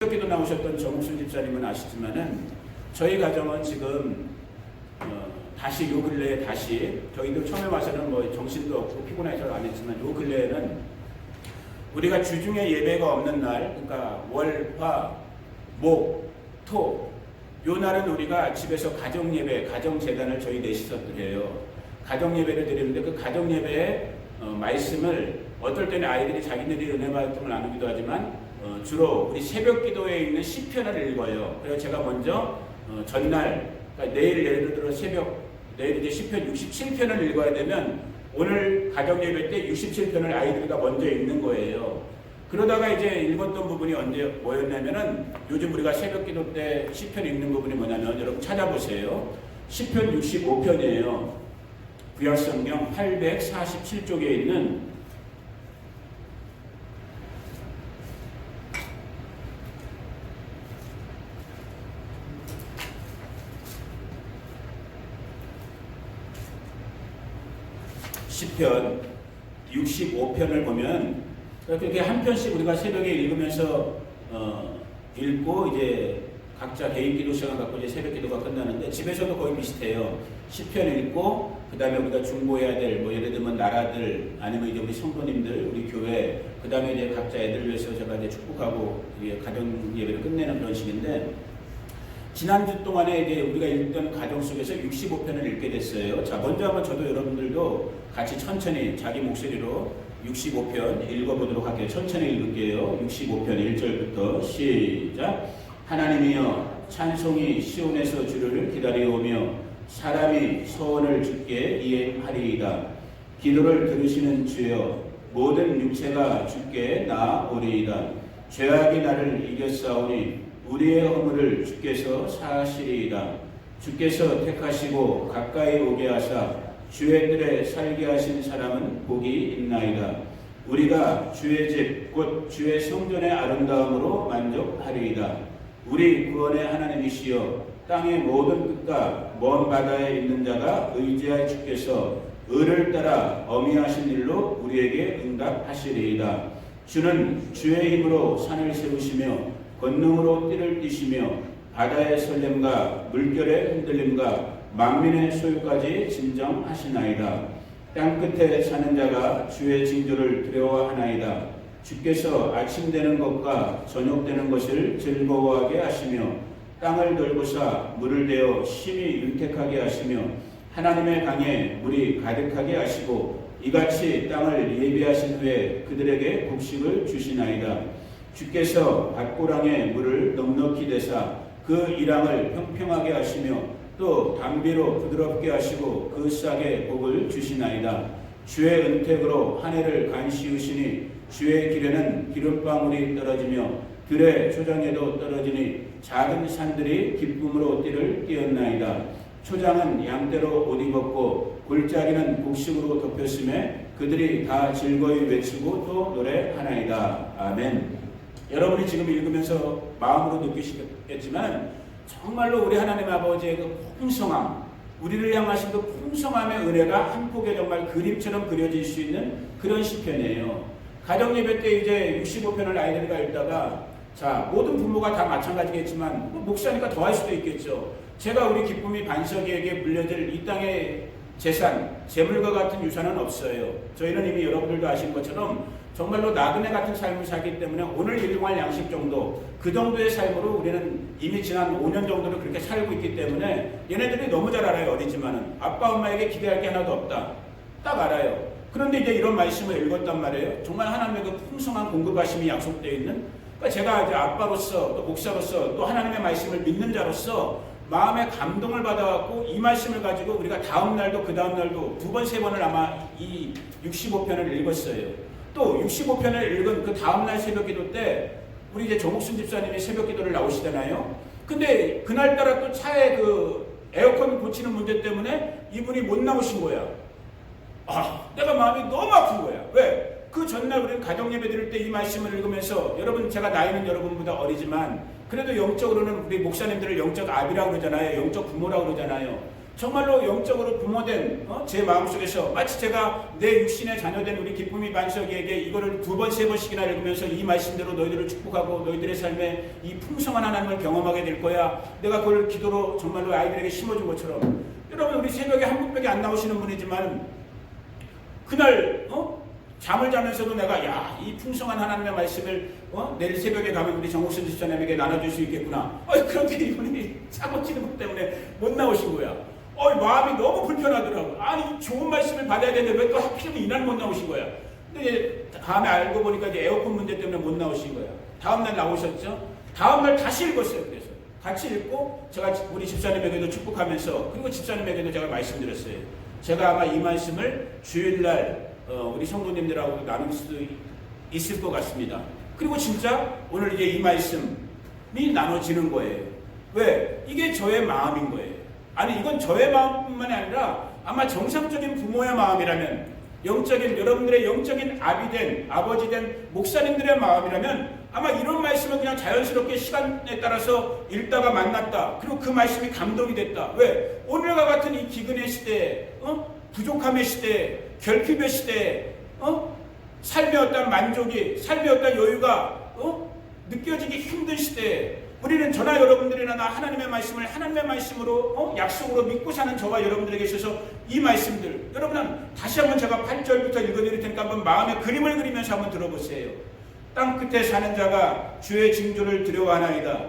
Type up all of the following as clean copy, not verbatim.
새벽기도 나오셨던 정옥순 집사님은 아시지만은 저희 가정은 지금 다시 요 근래에 다시 저희도 처음에 와서는 뭐 정신도 없고 피곤해서 안 했지만 요 근래에는 우리가 주중에 예배가 없는 날, 그러니까 월, 화, 목, 토, 요 날은 우리가 집에서 가정 예배, 가정 재단을 저희 넷이서 드려요. 가정 예배를 드리는데 그 가정 예배의 말씀을 어떨 때는 아이들이 자기네들이 은혜 말씀을 나누기도 하지만 주로 우리 새벽 기도에 있는 시편을 읽어요. 그래서 제가 먼저 전날, 그러니까 내일 예를 들어 내일 이제 시편 67편을 읽어야 되면 오늘 가정 예배 때 67편을 아이들과 먼저 읽는 거예요. 그러다가 이제 읽었던 부분이 언제 뭐였냐면은 요즘 우리가 새벽 기도 때 시편 읽는 부분이 뭐냐면 여러분 찾아보세요. 시편 65편이에요. 구약성경 847쪽에 있는 시편 65편을 보면 그렇게 한 편씩 우리가 새벽에 읽으면서 읽고 이제 각자 개인 기도 시간 갖고 이제 새벽 기도가 끝나는데 집에서도 거의 비슷해요. 시편 읽고 그 다음에 우리가 중보해야 될 뭐 예를 들면 나라들 아니면 이제 우리 성도님들 우리 교회 그 다음에 이제 각자 애들 위해서 제가 이제 축복하고 가정 예배를 끝내는 그런 식인데 지난주 동안에 이제 우리가 읽던 가정 속에서 65편을 읽게 됐어요. 자, 먼저 한번 저도 여러분들도 같이 천천히 자기 목소리로 65편 읽어보도록 할게요. 천천히 읽을게요. 65편 1절부터 시작. 하나님이여 찬송이 시온에서 주를 기다려오며 사람이 소원을 주께 이행하리이다. 기도를 들으시는 주여 모든 육체가 주께 나아오리이다. 죄악이 나를 이겼사오니 우리의 허물을 주께서 사하시리이다. 주께서 택하시고 가까이 오게 하사 주의 뜰에 살게 하신 사람은 복이 있나이다. 우리가 주의 집 곧 주의 성전의 아름다움으로 만족하리이다. 우리 구원의 하나님이시여 땅의 모든 끝과 먼 바다에 있는 자가 의지하여 주께서 의를 따라 어미하신 일로 우리에게 응답하시리이다. 주는 주의 힘으로 산을 세우시며 권능으로 띠를 띠시며 바다의 설렘과 물결의 흔들림과 만민의 소유까지 진정하시나이다. 땅끝에 사는 자가 주의 징조를 두려워하나이다. 주께서 아침 되는 것과 저녁 되는 것을 즐거워하게 하시며 땅을 돌보사 물을 대어 심히 윤택하게 하시며 하나님의 강에 물이 가득하게 하시고 이같이 땅을 예비하신 후에 그들에게 곡식을 주시나이다. 주께서 밭고랑에 물을 넉넉히 대사 그 이랑을 평평하게 하시며 또 담비로 부드럽게 하시고 그 싹에 복을 주시나이다. 주의 은택으로 한 해를 간시우시니 주의 길에는 기름방울이 떨어지며 들의 초장에도 떨어지니 작은 산들이 기쁨으로 띠를 띄었나이다. 초장은 양떼로 옷 입었고 골짜기는 곡식으로 덮였음에 그들이 다 즐거이 외치고 또 노래하나이다. 아멘. 여러분이 지금 읽으면서 마음으로 느끼시겠지만 정말로 우리 하나님 아버지의 그 풍성함, 우리를 향하신 그 풍성함의 은혜가 한 폭에 정말 그림처럼 그려질 수 있는 그런 시편이에요. 가정 예배 때 이제 65편을 아이들과 읽다가 자, 모든 부모가 다 마찬가지겠지만 목사니까 더 할 수도 있겠죠. 제가 우리 기쁨이 반석이에게 물려질 이 땅의 재산, 재물과 같은 유산은 없어요. 저희는 이미 여러분들도 아시는 것처럼 정말로 나그네 같은 삶을 살기 때문에 오늘 일용할 양식 정도, 그 정도의 삶으로 우리는 이미 지난 5년 정도를 그렇게 살고 있기 때문에 얘네들이 너무 잘 알아요. 어리지만은 아빠 엄마에게 기대할 게 하나도 없다. 딱 알아요. 그런데 이제 이런 말씀을 읽었단 말이에요. 정말 하나님의 그 풍성한 공급하심이 약속되어 있는, 그러니까 제가 이제 아빠로서 또 목사로서 또 하나님의 말씀을 믿는 자로서 마음에 감동을 받아갖고 이 말씀을 가지고 우리가 다음 날도 그 다음 날도 두 번, 세 번을 아마 이 65편을 읽었어요. 또 65편을 읽은 그 다음 날 새벽 기도 때 우리 이제 정옥순 집사님이 새벽 기도를 나오시잖아요. 근데 그날따라 또 차에 그 에어컨 고치는 문제 때문에 이분이 못 나오신 거야. 내가 마음이 너무 아픈 거야. 왜? 그 전날 우리는 가정 예배 드릴 때 이 말씀을 읽으면서 여러분, 제가 나이는 여러분보다 어리지만 그래도 영적으로는 우리 목사님들을 영적 아비라고 그러잖아요. 영적 부모라고 그러잖아요. 정말로 영적으로 부모된 제 마음속에서 마치 제가 내 육신의 자녀된 우리 기쁨이 반석이에게 이거를 2번, 3번씩이나 읽으면서 이 말씀대로 너희들을 축복하고 너희들의 삶에 이 풍성한 하나님을 경험하게 될 거야. 내가 그걸 기도로 정말로 아이들에게 심어준 것처럼. 여러분, 우리 새벽에 한국밖에 안 나오시는 분이지만 그날 잠을 자면서도 내가 이 풍성한 하나님의 말씀을 내일 새벽에 가면 우리 정옥선 집사님에게 나눠줄 수 있겠구나. 그런데 이분이 사고 치는 것 때문에 못 나오신 거야. 마음이 너무 불편하더라고. 아니, 좋은 말씀을 받아야 되는데 왜 또 하필이면 이날 못 나오신 거야. 근데 이제 다음에 알고 보니까 이제 에어컨 문제 때문에 못 나오신 거야. 다음날 나오셨죠? 다음날 다시 읽었어요. 그래서 같이 읽고 제가 우리 집사님에게도 축복하면서, 그리고 집사님에게도 제가 말씀드렸어요. 제가 아마 이 말씀을 주일날 우리 성도님들하고 나눌 수도 있을 것 같습니다. 그리고 진짜 오늘 이제 이 말씀이 나눠지는 거예요. 왜? 이게 저의 마음인 거예요. 아니, 이건 저의 마음뿐만이 아니라 아마 정상적인 부모의 마음이라면, 여러분들의 영적인 아버지 된 목사님들의 마음이라면 아마 이런 말씀을 그냥 자연스럽게 시간에 따라서 읽다가 만났다. 그리고 그 말씀이 감동이 됐다. 왜? 오늘과 같은 이 기근의 시대에, 부족함의 시대에, 결핍의 시대에, 삶의 어떤 만족이, 삶의 어떤 여유가 느껴지기 힘든 시대에 우리는 저나 여러분들이나 나 하나님의 말씀을 하나님의 말씀으로 약속으로 믿고 사는 저와 여러분들에게 있어서 이 말씀들, 여러분은 다시 한번 제가 8절부터 읽어드릴 테니까 한번 마음의 그림을 그리면서 한번 들어보세요. 땅 끝에 사는 자가 주의 징조를 두려워하나이다.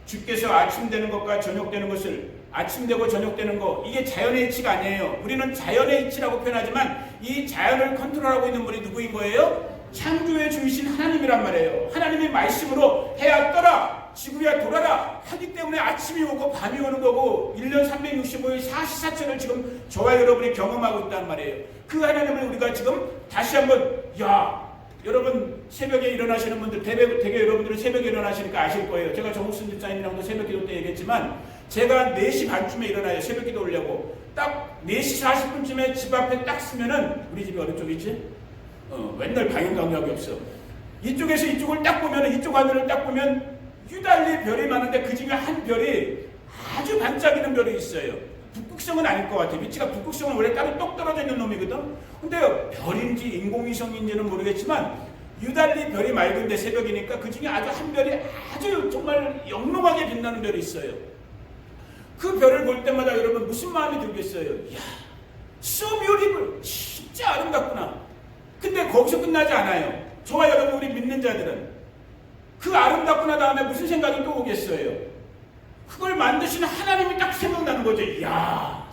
주께서 아침 되는 것과 저녁 되는 것을, 아침 되고 저녁 되는 거, 이게 자연의 이치가 아니에요. 우리는 자연의 이치라고 표현하지만 이 자연을 컨트롤하고 있는 분이 누구인 거예요? 창조의 주이신 하나님이란 말이에요. 하나님의 말씀으로 해야 떠라, 지구야 돌아라 하기 때문에 아침이 오고 밤이 오는 거고 1년 365일 44천을 지금 저와 여러분이 경험하고 있단 말이에요. 그 하나님을 우리가 지금 다시 한번, 여러분 새벽에 일어나시는 분들, 되게 여러분들은 새벽에 일어나시니까 아실 거예요. 제가 정옥순 집사님이랑도 새벽 기도 때 얘기했지만 제가 4시 반쯤에 일어나요. 새벽 기도 오려고. 딱 4시 40분쯤에 집 앞에 딱 쓰면은, 우리 집이 어느 쪽이지? 맨날 방향 감각이 없어. 이쪽에서 이쪽을 딱 보면, 이쪽 하늘을 딱 보면 유달리 별이 많은데 그 중에 한 별이 아주 반짝이는 별이 있어요. 북극성은 아닐 것 같아요. 위치가, 북극성은 원래 따로 똑 떨어져 있는 놈이거든. 근데 별인지 인공위성인지는 모르겠지만 유달리 별이 맑은데 새벽이니까 그 중에 아주 한 별이 아주 정말 영롱하게 빛나는 별이 있어요. 그 별을 볼 때마다 여러분 무슨 마음이 들겠어요? so beautiful, 진짜 아름답구나. 근데 거기서 끝나지 않아요. 저와 여러분, 우리 믿는 자들은 그 아름답구나 다음에 무슨 생각이 또 오겠어요? 그걸 만드시는 하나님이 딱 생각나는 거죠.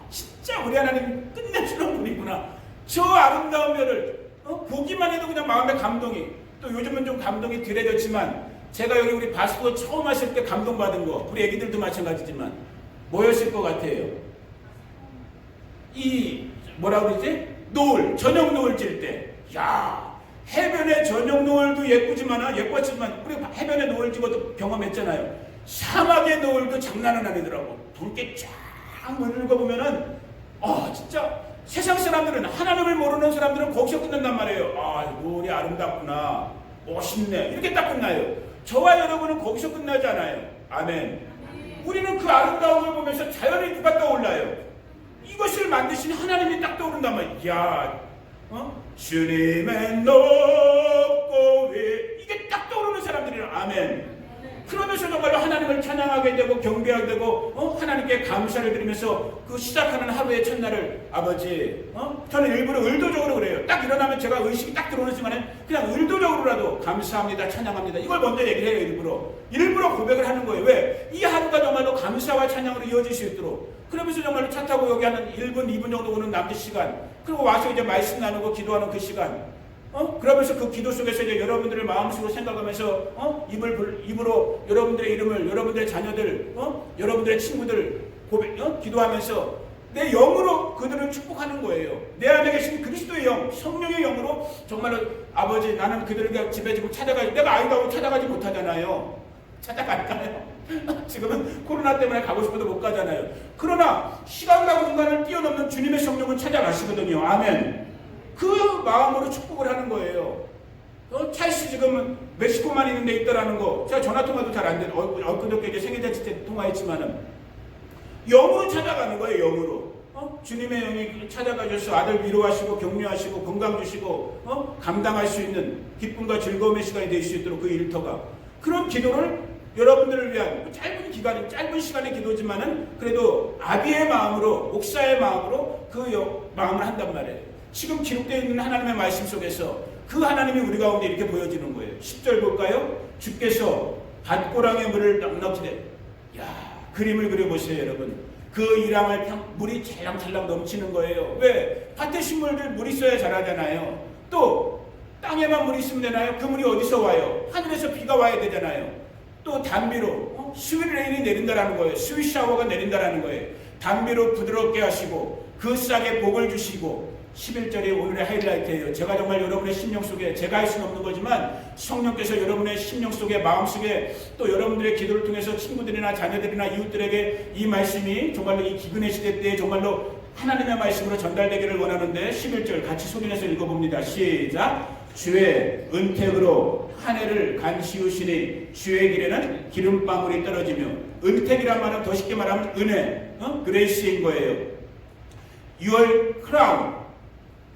진짜 우리 하나님 끝내주는 분이구나. 저 아름다운 별을 보기만 해도 그냥 마음에 감동이. 또 요즘은 좀 감동이 덜해졌지만 제가 여기 우리 바스코 처음 왔을 때 감동받은 거, 우리 애기들도 마찬가지지만 뭐였을 것 같아요? 이 뭐라 그러지? 노을, 저녁 노을 질 때. 해변의 저녁 노을도 예쁘지만 우리 해변의 노을 지고도 경험했잖아요. 사막의 노을도 장난은 아니더라고. 붉게 쫙 읽어보면은 진짜 세상 사람들은, 하나님을 모르는 사람들은 거기서 끝난단 말이에요. 노을이 아름답구나, 멋있네, 이렇게 딱 끝나요. 저와 여러분은 거기서 끝나지 않아요. 아멘. 우리는 그 아름다움을 보면서 자연이 누가 떠올라요? 이것을 만드신 하나님이 딱 떠오른단 말이야. 주님의 높고 위, 이게 딱 떠오르는 사람들이라. 아멘. 그러면서 정말로 하나님을 찬양하게 되고 경배하게 되고 하나님께 감사를 드리면서 그 시작하는 하루의 첫날을, 아버지, 저는 일부러 의도적으로 그래요. 딱 일어나면 제가 의식이 딱 들어오는 순간에 그냥 의도적으로라도 감사합니다, 찬양합니다, 이걸 먼저 얘기를 해요. 일부러 고백을 하는 거예요. 왜? 이 하루가 정말로 감사와 찬양으로 이어질 수 있도록. 그러면서 정말로 차 타고 여기 하는 1분, 2분 정도 오는 남은 시간, 그리고 와서 이제 말씀 나누고 기도하는 그 시간, 그러면서 그 기도 속에서 이제 여러분들을 마음속으로 생각하면서 입으로 여러분들의 이름을, 여러분들의 자녀들, 여러분들의 친구들 기도하면서 내 영으로 그들을 축복하는 거예요. 내 안에 계신 그리스도의 영, 성령의 영으로 정말로, 아버지, 나는 그들을 집에 지금 찾아가지, 내가 아이다고 찾아가지 못하잖아요. 찾아갈까요? 지금은 코로나 때문에 가고 싶어도 못 가잖아요. 그러나 시간과 공간을 뛰어넘는 주님의 성령은 찾아가시거든요. 아멘. 그 마음으로 축복을 하는 거예요. 찰스 지금 멕시코만 있는 데 있다라는 거, 제가 전화통화도 잘 안 돼요. 엊그저께 이제 생일잔치 때 통화했지만은 영으로 찾아가는 거예요. 영으로. 주님의 영이 찾아가셔서 아들 위로하시고 격려하시고 건강 주시고 감당할 수 있는 기쁨과 즐거움의 시간이 될 수 있도록 그 일터가 그런 기도를 여러분들을 위한 짧은 기간, 짧은 시간의 기도지만은 그래도 아비의 마음으로 목사의 마음으로 그 마음을 한단 말이에요. 지금 기록되어 있는 하나님의 말씀 속에서 그 하나님이 우리 가운데 이렇게 보여지는 거예요. 10절 볼까요? 주께서 밭고랑의 물을 넉넉히되 그림을 그려보세요 여러분. 그 이랑을 물이 찰랑찰랑 넘치는 거예요. 왜? 밭에 식물들 물 있어야 자라잖아요. 또 땅에만 물이 있으면 되나요? 그 물이 어디서 와요? 하늘에서 비가 와야 되잖아요. 또 단비로 스윗 레인이 내린다라는 거예요. 스윗 샤워가 내린다라는 거예요. 단비로 부드럽게 하시고 그 싹에 복을 주시고 11절이 오늘의 하이라이트예요. 제가 정말 여러분의 심령 속에 제가 할 수는 없는 거지만 성령께서 여러분의 심령 속에 마음속에 또 여러분들의 기도를 통해서 친구들이나 자녀들이나 이웃들에게 이 말씀이 정말로 이 기근의 시대 때에 정말로 하나님의 말씀으로 전달되기를 원하는데 11절 같이 소리내서 읽어봅니다. 시작. 주의 은택으로 한 해를 간시우시니 주의 길에는 기름방울이 떨어지며 은택이란 말은 더 쉽게 말하면 은혜, 그레이스인 거예요. Your crown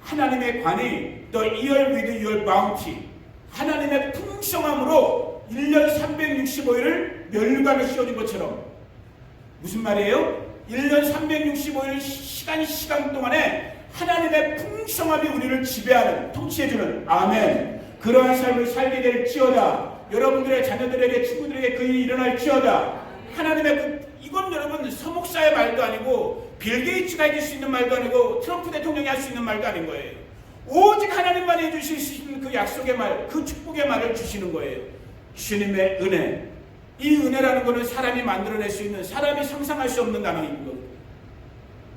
하나님의 관이 the year with your bounty 하나님의 풍성함으로 1년 365일을 멸관을 씌워준 것처럼 무슨 말이에요? 1년 365일 시간 동안에 하나님의 풍성함이 우리를 지배하는 통치해주는 아멘 그러한 삶을 살게 될지어다. 여러분들의 자녀들에게 친구들에게 그 일이 일어날지어다. 하나님의 이건 여러분 서목사의 말도 아니고 빌 게이츠가 해줄 수 있는 말도 아니고 트럼프 대통령이 할 수 있는 말도 아닌 거예요. 오직 하나님만 해주실 수 있는 그 약속의 말, 그 축복의 말을 주시는 거예요. 주님의 은혜. 이 은혜라는 것은 사람이 만들어낼 수 있는 사람이 상상할 수 없는 단어인 겁니다.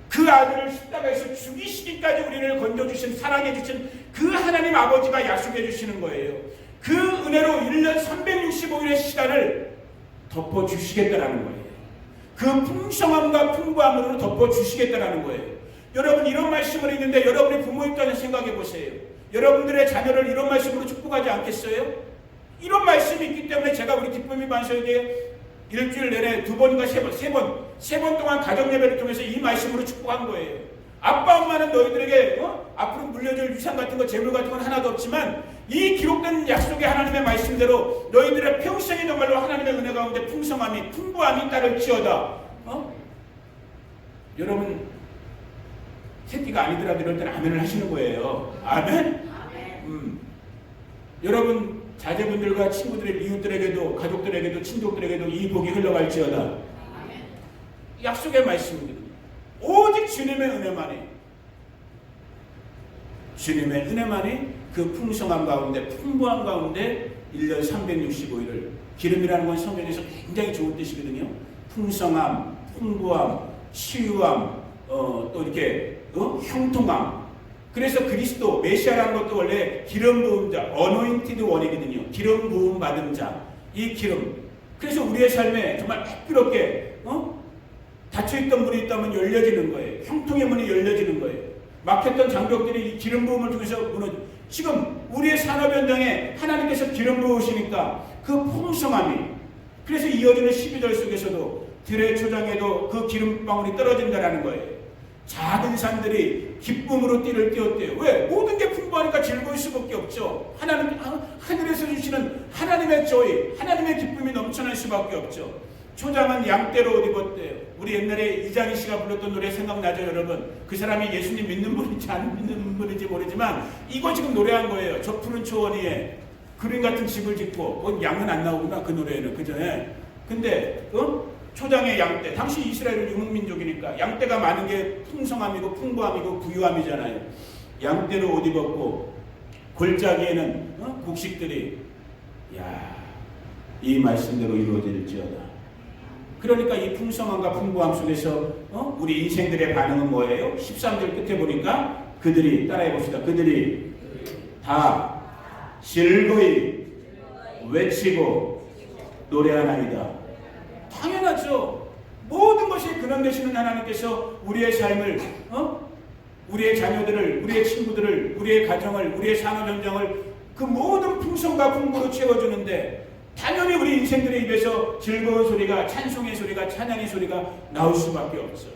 그 아들을 십자가에서 죽이시기까지 우리를 건져주신 사랑해주신 그 하나님 아버지가 약속해 주시는 거예요. 그 은혜로 1년 365일의 시간을 덮어주시겠다라는 거예요. 그 풍성함과 풍부함으로 덮어주시겠다라는 거예요. 여러분 이런 말씀을 읽는데 여러분이 부모 입장에서 생각해 보세요. 여러분들의 자녀를 이런 말씀으로 축복하지 않겠어요? 이런 말씀이 있기 때문에 제가 우리 기쁨이 반석에게 일주일 내내 2번인가 3번 동안 가정예배를 통해서 이 말씀으로 축복한 거예요. 아빠 엄마는 너희들에게 앞으로 물려줄 유산 같은 거 재물 같은 건 하나도 없지만 이 기록된 약속의 하나님의 말씀대로 너희들의 평생이 정말로 하나님의 은혜 가운데 풍성함이 풍부함이 따를지어다. 여러분 새끼가 아니더라도 이럴 때는 아멘을 하시는 거예요. 아멘? 여러분 자제분들과 친구들의 이웃들에게도 가족들에게도 친족들에게도 이 복이 흘러갈지어다. 약속의 말씀입니다. 오직 주님의 은혜만이 그 풍성함 가운데 풍부함 가운데 1년 365일을 기름이라는 건 성경에서 굉장히 좋은 뜻이거든요. 풍성함, 풍부함, 치유함, 또 이렇게 형통함. 그래서 그리스도 메시아라는 것도 원래 기름 부은 자, 어노인티드 원이거든요. 기름 부음 받은 자, 이 기름. 그래서 우리의 삶에 정말 매끄럽게 닫혀있던 문이 있다면 열려지는 거예요. 형통의 문이 열려지는 거예요. 막혔던 장벽들이 이 기름 부음을 통해서 지금 우리의 산업 현장에 하나님께서 기름 부으시니까 그 풍성함이 그래서 이어지는 12절 속에서도 들의 초장에도 그 기름방울이 떨어진다라는 거예요. 작은 산들이 기쁨으로 띠를 띄웠대요. 왜? 모든 게 풍부하니까 즐거울 수밖에 없죠. 하늘에서 주시는 하나님의 조이, 하나님의 기쁨이 넘쳐날 수밖에 없죠. 초장은 양떼로 옷 입었대요. 우리 옛날에 이장희 씨가 불렀던 노래 생각나죠, 여러분? 그 사람이 예수님 믿는 분인지 안 믿는 분인지 모르지만 이거 지금 노래한 거예요. 저 푸른 초원 위에 그림 같은 집을 짓고 양은 안 나오구나 그 노래에는 그죠? 근데 초장의 양떼. 당시 이스라엘은 유목민족이니까 양떼가 많은 게 풍성함이고 풍부함이고 부유함이잖아요. 양떼로 옷 입었고 골짜기에는 곡식들이 이 말씀대로 이루어질지어다. 그러니까 이 풍성함과 풍부함 속에서 우리 인생들의 반응은 뭐예요? 13절 끝에 보니까 그들이 따라해 봅시다. 그들이 다 즐거이 외치고 노래하나이다. 당연하죠. 모든 것이 근원 되시는 하나님께서 우리의 삶을 우리의 자녀들을, 우리의 친구들을, 우리의 가정을, 우리의 산업 현장을 그 모든 풍성과 풍부로 채워주는데 당연히 우리 인생들의 입에서 즐거운 소리가, 찬송의 소리가, 찬양의 소리가 나올 수밖에 없어요.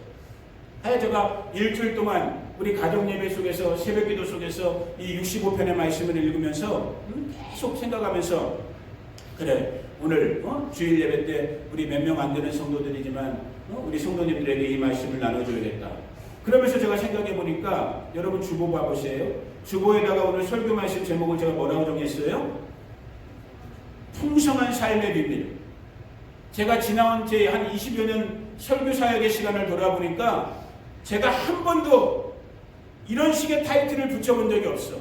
제가 일주일 동안 우리 가정 예배 속에서 새벽 기도 속에서 이 65편의 말씀을 읽으면서 계속 생각하면서 그래 오늘 주일 예배 때 우리 몇 명 안 되는 성도들이지만 우리 성도님들에게 이 말씀을 나눠줘야겠다. 그러면서 제가 생각해 보니까 여러분 주보 봐보세요. 주보에다가 오늘 설교 말씀 제목을 제가 뭐라고 정했어요? 풍성한 삶의 비밀. 제가 지나온 제 한 20여 년 설교 사역의 시간을 돌아보니까 제가 한 번도 이런 식의 타이틀을 붙여본 적이 없어.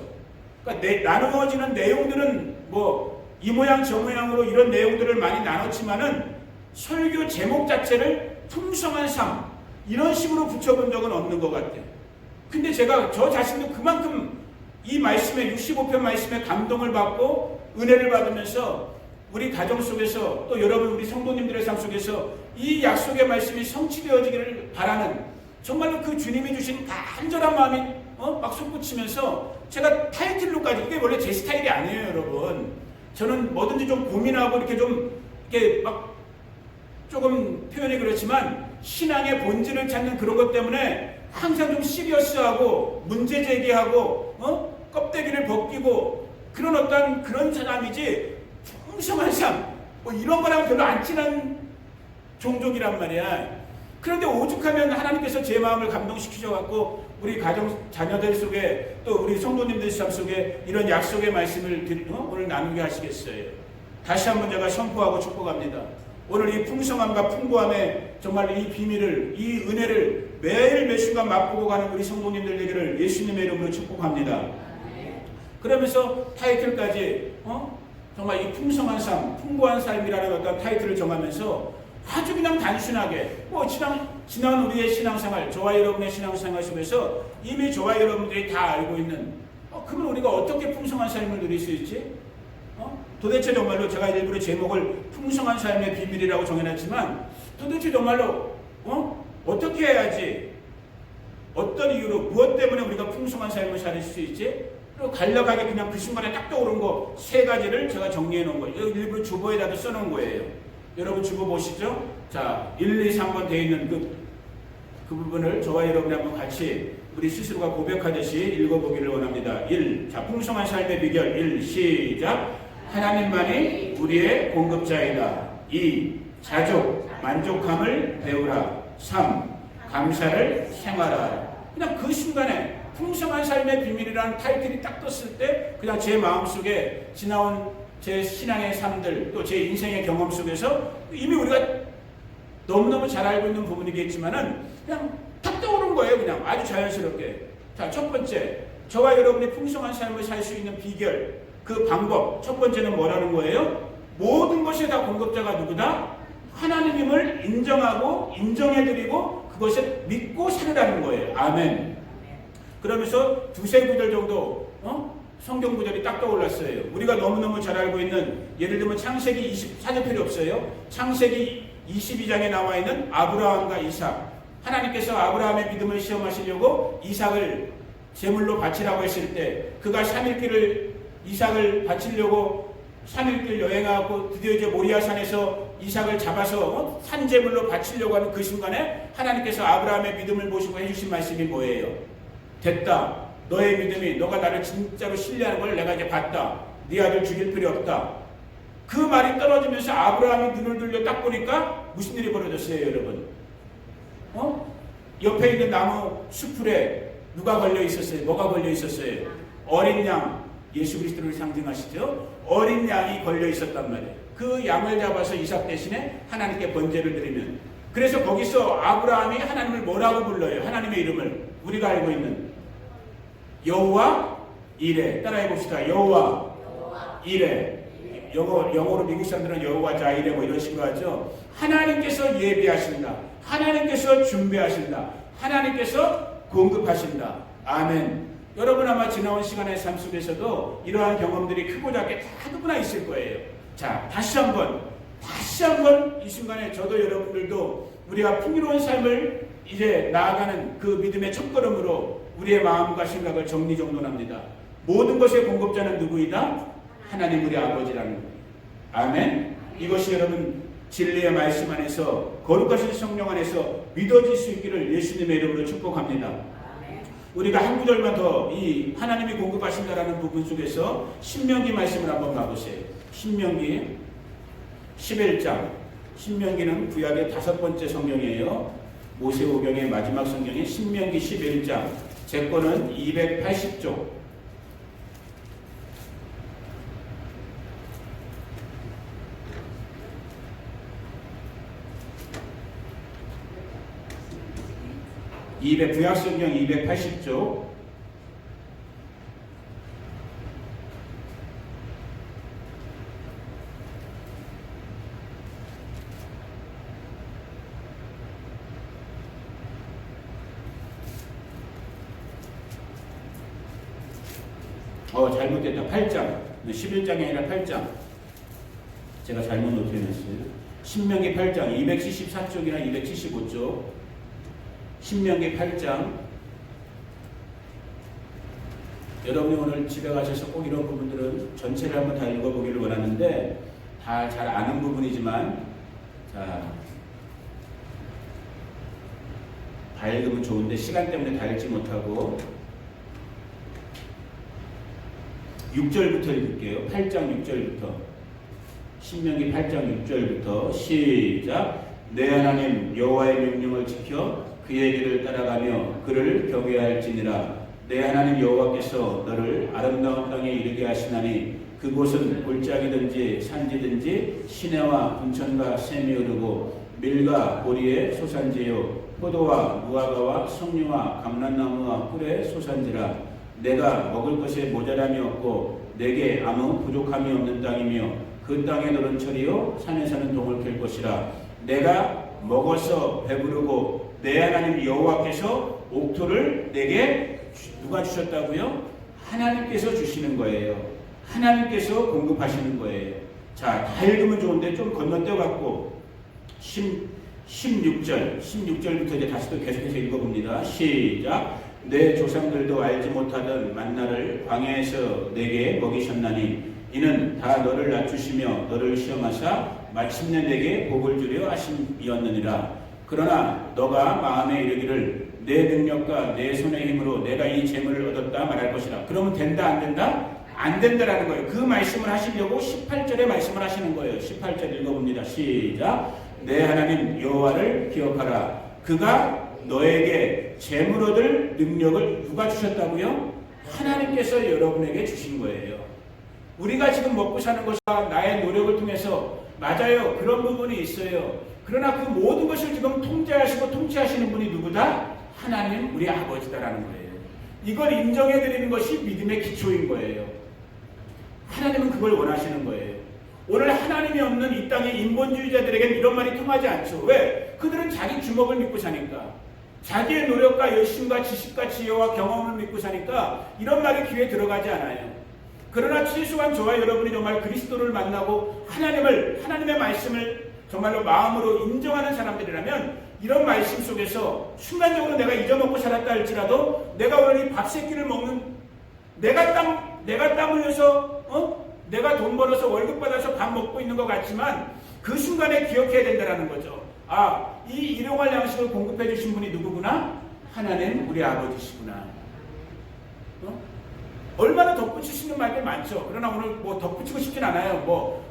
그러니까 나누어지는 내용들은 뭐 이 모양 저 모양으로 이런 내용들을 많이 나눴지만은 설교 제목 자체를 풍성한 삶 이런 식으로 붙여본 적은 없는 것 같아요. 근데 제가 저 자신도 그만큼 이 말씀에 65편 말씀에 감동을 받고 은혜를 받으면서 우리 가정 속에서 또 여러분 우리 성도님들의 삶 속에서 이 약속의 말씀이 성취되어지기를 바라는 정말로 그 주님이 주신 간절한 마음이 막 솟구치면서 제가 타이틀로까지 이게 원래 제 스타일이 아니에요, 여러분. 저는 뭐든지 좀 고민하고 이렇게 막 조금 표현이 그렇지만 신앙의 본질을 찾는 그런 것 때문에 항상 좀 시리어스하고 문제 제기하고 껍데기를 벗기고 그런 어떤 그런 사람이지 풍성한 삶 뭐 이런 거랑 별로 안 친한 종족이란 말이야. 그런데 오죽하면 하나님께서 제 마음을 감동시키셔갖고 우리 가정 자녀들 속에 또 우리 성도님들 삶 속에 이런 약속의 말씀을 오늘 나누게 하시겠어요. 다시 한번 제가 선포하고 축복합니다. 오늘 이 풍성함과 풍부함의 정말 이 비밀을 이 은혜를 매일 매 순간 맛보고 가는 우리 성도님들 되기를 예수님의 이름으로 축복합니다. 그러면서 타이틀까지 정말 이 풍성한 삶, 풍부한 삶이라는 어떤 타이틀을 정하면서 아주 그냥 단순하게 지난 우리의 신앙생활, 저와 여러분의 신앙생활 속에서 이미 저와 여러분들이 다 알고 있는 그러면 우리가 어떻게 풍성한 삶을 누릴 수 있지? 도대체 정말로 제가 일부러 제목을 풍성한 삶의 비밀이라고 정해놨지만 도대체 정말로 어떻게 해야지 어떤 이유로 무엇 때문에 우리가 풍성한 삶을 살 수 있지? 그리고 간략하게 그냥 그 순간에 딱 떠오른 거 3가지를 제가 정리해 놓은 거예요. 일부러 주보에다가 써놓은 거예요. 여러분 주보 보시죠. 자, 1, 2, 3번 되어 있는 그 부분을 저와 여러분이 한번 같이 우리 스스로가 고백하듯이 읽어보기를 원합니다. 1. 자, 풍성한 삶의 비결. 1. 시작. 하나님만이 우리의 공급자이다. 2. 자족, 만족함을 배우라. 3. 감사를 생활하라. 그냥 그 순간에 풍성한 삶의 비밀이라는 타이틀이 딱 떴을 때 그냥 제 마음속에 지나온 제 신앙의 삶들 또 제 인생의 경험 속에서 이미 우리가 너무너무 잘 알고 있는 부분이겠지만은 그냥 탁 떠오른 거예요. 그냥 아주 자연스럽게. 자, 첫 번째, 저와 여러분이 풍성한 삶을 살 수 있는 비결, 그 방법. 첫 번째는 뭐라는 거예요? 모든 것에 다 공급자가 누구다? 하나님임을 인정하고 인정해드리고 그것을 믿고 살으라는 거예요. 아멘. 그러면서 2-3 구절 정도 성경 구절이 딱 떠올랐어요. 우리가 너무너무 잘 알고 있는 예를 들면 창세기 20 찾을 필요 없어요. 창세기 22장에 나와 있는 아브라함과 이삭. 하나님께서 아브라함의 믿음을 시험하시려고 이삭을 제물로 바치라고 했을 때 그가 3일길을 이삭을 바치려고 3일길 여행하고 드디어 이제 모리아산에서 이삭을 잡아서 산제물로 바치려고 하는 그 순간에 하나님께서 아브라함의 믿음을 보시고 해주신 말씀이 뭐예요? 됐다. 너의 믿음이 너가 나를 진짜로 신뢰하는 걸 내가 이제 봤다. 네 아들 죽일 필요 없다. 그 말이 떨어지면서 아브라함이 눈을 들려 딱 보니까 무슨 일이 벌어졌어요, 여러분? 옆에 있는 나무 수풀에 누가 걸려 있었어요? 뭐가 걸려 있었어요? 어린 양, 예수 그리스도를 상징하시죠? 어린 양이 걸려 있었단 말이에요. 그 양을 잡아서 이삭 대신에 하나님께 번제를 드리면, 그래서 거기서 아브라함이 하나님을 뭐라고 불러요? 하나님의 이름을 우리가 알고 있는 여호와 이레. 따라해 봅시다. 여호와 이레. 영어로 미국 사람들은 여호와 자이레 뭐 이런 식으로 하죠. 하나님께서 예비하신다. 하나님께서 준비하신다. 하나님께서 공급하신다. 아멘. 여러분 아마 지나온 시간의 삶 속에서도 이러한 경험들이 크고 작게 다 누구나 있을 거예요. 자, 다시 한번 이 순간에 저도 여러분들도 우리가 풍요로운 삶을 이제 나아가는 그 믿음의 첫걸음으로 우리의 마음과 생각을 정리정돈합니다. 모든 것의 공급자는 누구이다? 하나님 우리 아버지라는 거예요. 아멘. 이것이 여러분 진리의 말씀 안에서 거룩하신 성령 안에서 믿어질 수 있기를 예수님의 이름으로 축복합니다. 우리가 한 구절만 더 이 하나님이 공급하신다라는 부분 속에서 신명기 말씀을 한번 봐보세요. 신명기 11장. 신명기는 구약의 5번째 성경이에요. 모세오경의 마지막 성경인 신명기 11장. 제 거는 280쪽. 구약성경 280쪽. 잘못됐다. 8장. 11장이 아니라 8장. 제가 잘못 노트해놨어요. 신명기 8장 274쪽이나 275쪽. 신명기 8장. 여러분이 오늘 집에 가셔서 꼭 이런 부분들은 전체를 한번 다 읽어보기를 원하는데 다 잘 아는 부분이지만 자 다 읽으면 좋은데 시간 때문에 다 읽지 못하고 6절부터 읽을게요. 8장 6절부터. 신명기 8장 6절부터 시작. 내 하나님 여호와의 명령을 지켜 그의 길을 따라가며 그를 경외할지니라. 내 하나님 여호와께서 너를 아름다운 땅에 이르게 하시나니 그곳은 골짜기든지 산지든지 시내와 분천과 샘이 흐르고 밀과 보리의 소산지요 포도와 무화과와 석류와 감람나무와 꿀의 소산지라. 내가 먹을 것에 모자람이 없고 내게 아무 부족함이 없는 땅이며 그 땅에 너는 철이요 산에서는 동을 캘 것이라. 내가 먹어서 배부르고 내 하나님 여호와께서 옥토를 내게 누가 주셨다고요? 하나님께서 주시는 거예요. 하나님께서 공급하시는 거예요. 자, 다 읽으면 좋은데 좀 건너뛰어갖고 16절부터 이제 다시 또 계속해서 읽어봅니다. 시작. 내 조상들도 알지 못하던 만나를 광야에서 내게 먹이셨나니 이는 다 너를 낮추시며 너를 시험하사 마침내 내게 복을 주려 하심이었느니라. 그러나 너가 마음에 이르기를 내 능력과 내 손의 힘으로 내가 이 재물을 얻었다 말할 것이라. 그러면 된다 안 된다? 안 된다라는 거예요. 그 말씀을 하시려고 18절에 말씀을 하시는 거예요. 18절 읽어봅니다. 시작. 내 하나님 여호와를 기억하라. 그가 너에게 재물 얻을 능력을 누가 주셨다고요? 하나님께서 여러분에게 주신 거예요. 우리가 지금 먹고 사는 것과 나의 노력을 통해서 맞아요. 그런 부분이 있어요. 그러나 그 모든 것을 지금 통제하시고 통치하시는 분이 누구다? 하나님 우리 아버지다라는 거예요. 이걸 인정해드리는 것이 믿음의 기초인 거예요. 하나님은 그걸 원하시는 거예요. 오늘 하나님이 없는 이 땅의 인본주의자들에게는 이런 말이 통하지 않죠. 왜? 그들은 자기 주먹을 믿고 사니까. 자기의 노력과 열심과 지식과 지혜와 경험을 믿고 사니까 이런 말이 귀에 들어가지 않아요. 그러나 최소한 저와 여러분이 정말 그리스도를 만나고 하나님의 말씀을 정말로 마음으로 인정하는 사람들이라면 이런 말씀 속에서 순간적으로 내가 잊어먹고 살았다 할지라도 내가 오늘 이 밥 세끼를 먹는 내가 땀 흘려서 내가 돈 벌어서 월급 받아서 밥 먹고 있는 것 같지만 그 순간에 기억해야 된다는 거죠. 이 일용할 양식을 공급해 주신 분이 누구구나? 하나님 우리 아버지시구나. 얼마나 덧붙이시는 말들 많죠. 그러나 오늘 뭐 덧붙이고 싶진 않아요.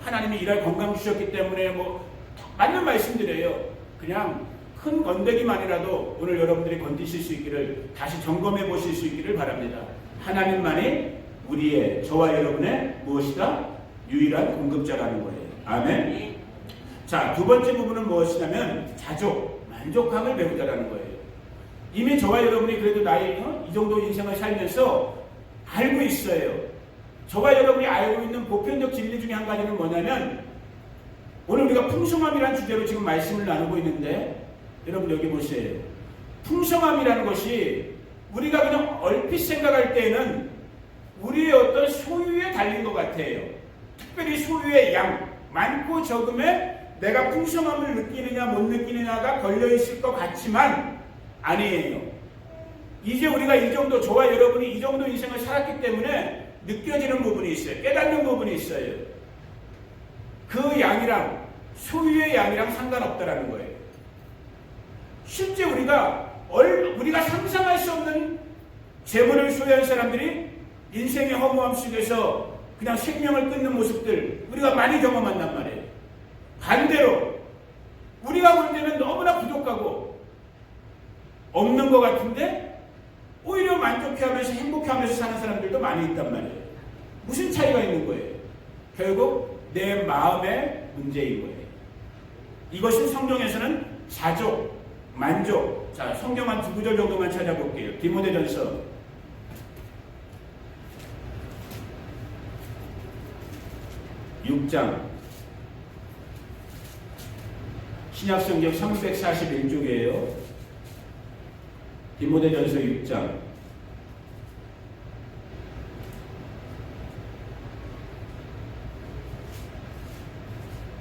하나님이 일할 건강 주셨기 때문에 맞는 말씀드려요. 그냥 큰 건더기만이라도 오늘 여러분들이 건지실 수 있기를 다시 점검해 보실 수 있기를 바랍니다. 하나님만이 저와 여러분의 무엇이다? 유일한 공급자라는 거예요. 아멘. 자, 두 번째 부분은 무엇이냐면 만족함을 배우자라는 거예요. 이미 저와 여러분이 그래도 이 정도 인생을 살면서 알고 있어요. 저와 여러분이 알고 있는 보편적 진리 중에 한 가지는 뭐냐면 오늘 우리가 풍성함이라는 주제로 지금 말씀을 나누고 있는데 여러분 여기 보세요. 풍성함이라는 것이 우리가 그냥 얼핏 생각할 때에는 우리의 어떤 소유에 달린 것 같아요. 특별히 소유의 양, 많고 적음에 내가 풍성함을 느끼느냐 못 느끼느냐가 걸려있을 것 같지만 아니에요. 이제 우리가 저와 여러분이 이 정도 인생을 살았기 때문에 느껴지는 부분이 있어요. 깨닫는 부분이 있어요. 그 양이랑 소유의 양이랑 상관없다라는 거예요. 실제 우리가 상상할 수 없는 재물을 소유한 사람들이 인생의 허무함 속에서 그냥 생명을 끊는 모습들 우리가 많이 경험한단 말이에요. 반대로 우리가 볼 때는 너무나 부족하고 없는 것 같은데 오히려 만족해하면서 행복해하면서 사는 사람들도 많이 있단 말이에요. 무슨 차이가 있는 거예요? 결국 내 마음의 문제인 거예요. 이것은 성경에서는 자족, 만족. 자, 성경 한 2구절 정도만 찾아볼게요. 디모데전서 6장 신약성경 341쪽이에요. 디모데전서 6장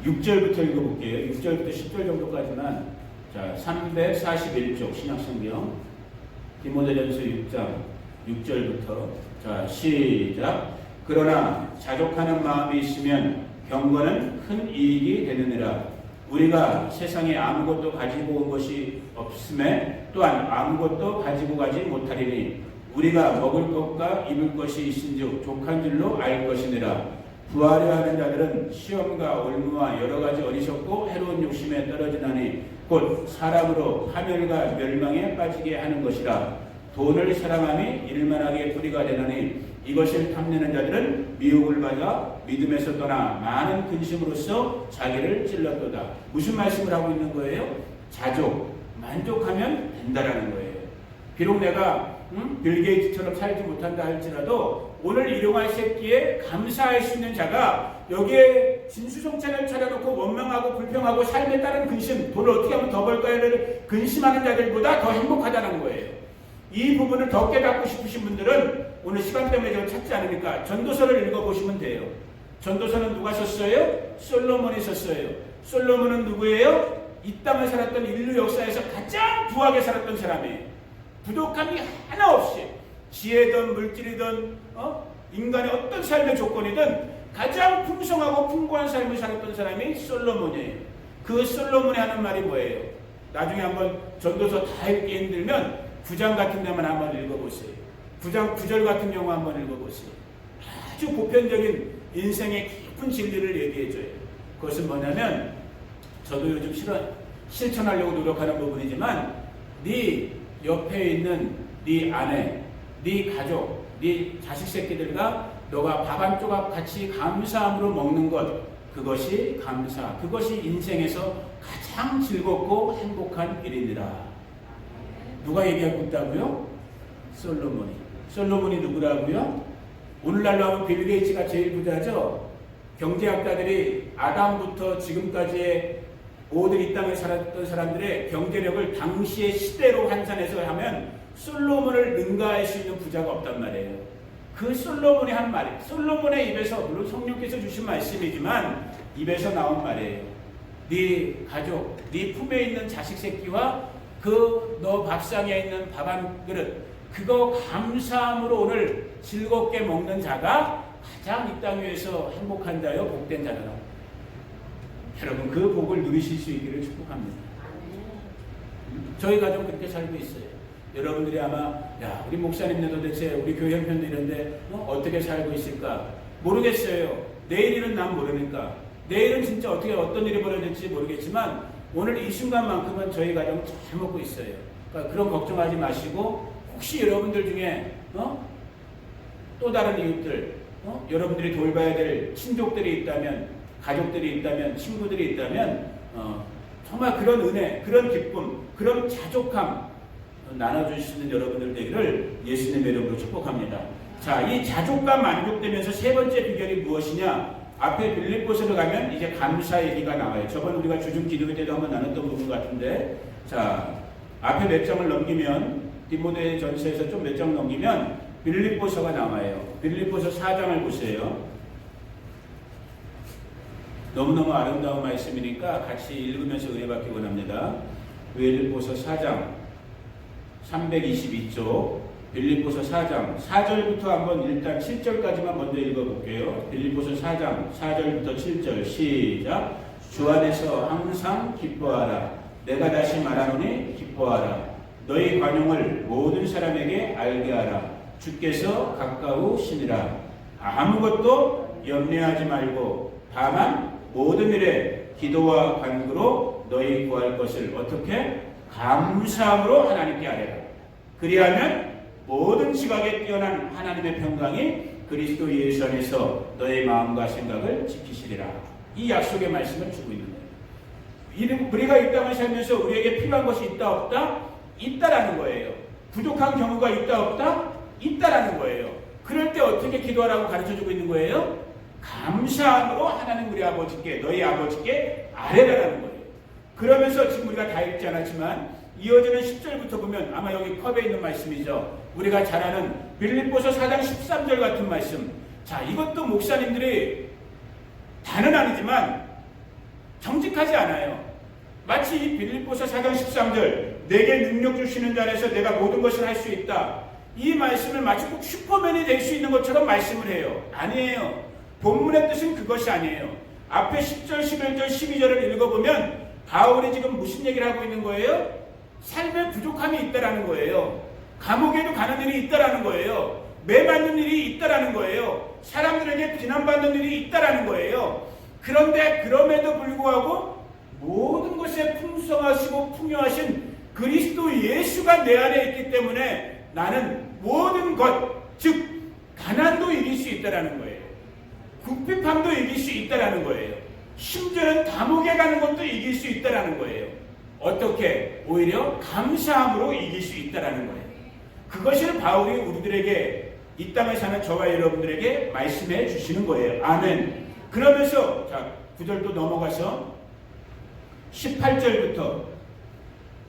6절부터 읽어볼게요. 6절부터 10절 정도까지만. 자, 341쪽 신약성경 디모데전서 6장 6절부터. 자, 시작. 그러나 자족하는 마음이 있으면 경건은 큰 이익이 되느니라. 우리가 세상에 아무것도 가지고 온 것이 없음에 또한 아무것도 가지고 가지 못하리니 우리가 먹을 것과 입을 것이 있은즉 족한 줄로 알 것이니라. 부하려 하는 자들은 시험과 올무와 여러 가지 어리석고 해로운 욕심에 떨어지나니 곧 사람으로 파멸과 멸망에 빠지게 하는 것이라. 돈을 사랑함이 일만하게 뿌리가 되나니 이것을 탐내는 자들은 미혹을 받아 믿음에서 떠나 많은 근심으로써 자기를 찔렀도다. 무슨 말씀을 하고 있는 거예요? 자족, 만족하면 된다라는 거예요. 비록 내가 빌 게이츠처럼 살지 못한다 할지라도 오늘 일용할 새끼에 감사할 수 있는 자가 여기에 진수성찬을 차려놓고 원망하고 불평하고 삶에 따른 근심, 돈을 어떻게 하면 더 벌까요를 근심하는 자들보다 더 행복하다는 거예요. 이 부분을 더 깨닫고 싶으신 분들은 오늘 시간 때문에 제가 찾지 않으니까 전도서를 읽어보시면 돼요. 전도서는 누가 썼어요? 솔로몬이 썼어요. 솔로몬은 누구예요? 이 땅을 살았던 인류 역사에서 가장 부하게 살았던 사람이에요. 부족함이 하나 없이 지혜든 물질이든 인간의 어떤 삶의 조건이든 가장 풍성하고 풍부한 삶을 살았던 사람이 솔로몬이에요. 그 솔로몬이 하는 말이 뭐예요? 나중에 한번 전도서 다 읽기 힘들면 9장 같은 데만 한번 읽어보세요. 9장 9절 같은 경우 한번 읽어보세요. 아주 보편적인 인생의 깊은 진리를 얘기해줘요. 그것은 뭐냐면 저도 요즘 실천하려고 노력하는 부분이지만 네 옆에 있는 네 아내, 네 가족, 네 자식 새끼들과 너가 밥 한 조각 같이 감사함으로 먹는 것, 그것이 감사, 그것이 인생에서 가장 즐겁고 행복한 일이니라. 누가 얘기하고 있다고요? 솔로몬이. 솔로몬이 누구라고요? 오늘날로 하면 빌 게이츠가 제일 부자죠. 경제학자들이 아담부터 지금까지의 모든 이 땅에 살았던 사람들의 경제력을 당시의 시대로 환산해서 하면 솔로몬을 능가할 수 있는 부자가 없단 말이에요. 그 솔로몬이 한 말이, 솔로몬의 입에서, 물론 성령께서 주신 말씀이지만 입에서 나온 말이에요. 네 가족, 네 품에 있는 자식 새끼와 그 너 밥상에 있는 밥 한 그릇, 그거 감사함으로 오늘 즐겁게 먹는 자가 가장 이 땅 위에서 행복한 자요 복된 자다. 여러분 그 복을 누리실 수 있기를 축복합니다. 저희 가족 그렇게 살고 있어요. 여러분들이 아마 야 우리 목사님네 도대체 우리 교회 형편도 이런데 어떻게 살고 있을까 모르겠어요. 내일은 난 모르니까 내일은 진짜 어떻게 어떤 일이 벌어질지 모르겠지만 오늘 이 순간만큼은 저희 가정 잘 먹고 있어요. 그러니까 그런 걱정하지 마시고 혹시 여러분들 중에 또 다른 이웃들 여러분들이 돌봐야 될 친족들이 있다면 가족들이 있다면 친구들이 있다면 정말 그런 은혜 그런 기쁨 그런 자족함 나눠줄 수 있는 여러분들 되기를 예수님의 이름으로 축복합니다. 자, 이 자족감 만족되면서 세 번째 비결이 무엇이냐? 앞에 빌립보서로 가면 이제 감사 얘기가 나와요. 저번 우리가 주중 기도회 때도 한번 나눴던 부분 같은데, 자 앞에 몇 장을 넘기면 디모데 전서에서 좀 몇 장 넘기면 빌립보서가 나와요. 빌립보서 4장을 보세요. 너무너무 아름다운 말씀이니까 같이 읽으면서 은혜 받기 원합니다. 빌립보서 4장 322쪽 빌립보서 4장 4절부터 한번 일단 7절까지만 먼저 읽어볼게요. 빌립보서 4장 4절부터 7절 시작. 주 안에서 항상 기뻐하라. 내가 다시 말하노니 기뻐하라. 너희 관용을 모든 사람에게 알게 하라. 주께서 가까우시니라. 아무것도 염려하지 말고 다만 모든 일에 기도와 간구로 너희 구할 것을 어떻게? 감사함으로 하나님께 아뢰라. 그리하면 모든 지각에 뛰어난 하나님의 평강이 그리스도 예수 안에서 너의 마음과 생각을 지키시리라. 이 약속의 말씀을 주고 있는 거예요. 우리가 이 땅을 살면서 우리에게 필요한 것이 있다 없다? 있다라는 거예요. 부족한 경우가 있다 없다? 있다라는 거예요. 그럴 때 어떻게 기도하라고 가르쳐주고 있는 거예요? 감사함으로 하나님 우리 아버지께, 너희 아버지께 아뢰라라는 거예요. 그러면서 지금 우리가 다 읽지 않았지만 이어지는 10절부터 보면 아마 여기 컵에 있는 말씀이죠. 우리가 잘 아는 빌립보서 4장 13절 같은 말씀. 자, 이것도 목사님들이 다는 아니지만 정직하지 않아요. 마치 이 빌립보서 4장 13절 내게 능력 주시는 자 안에서 내가 모든 것을 할 수 있다. 이 말씀을 마치 꼭 슈퍼맨이 될 수 있는 것처럼 말씀을 해요. 아니에요. 본문의 뜻은 그것이 아니에요. 앞에 10절, 11절, 12절을 읽어보면 바울이 지금 무슨 얘기를 하고 있는 거예요? 삶에 부족함이 있다라는 거예요. 감옥에도 가는 일이 있다라는 거예요. 매 맞는 일이 있다라는 거예요. 사람들에게 비난받는 일이 있다라는 거예요. 그런데 그럼에도 불구하고 모든 것에 풍성하시고 풍요하신 그리스도 예수가 내 안에 있기 때문에 나는 모든 것, 즉 가난도 이길 수 있다라는 거예요. 궁핍함도 이길 수 있다라는 거예요. 심지어는 감옥에 가는 것도 이길 수 있다라는 거예요. 어떻게? 오히려 감사함으로 이길 수 있다라는 거예요. 그것을 바울이 우리들에게 이 땅에 사는 저와 여러분들에게 말씀해 주시는 거예요. 아멘. 그러면서 자 9절도 넘어가서 18절부터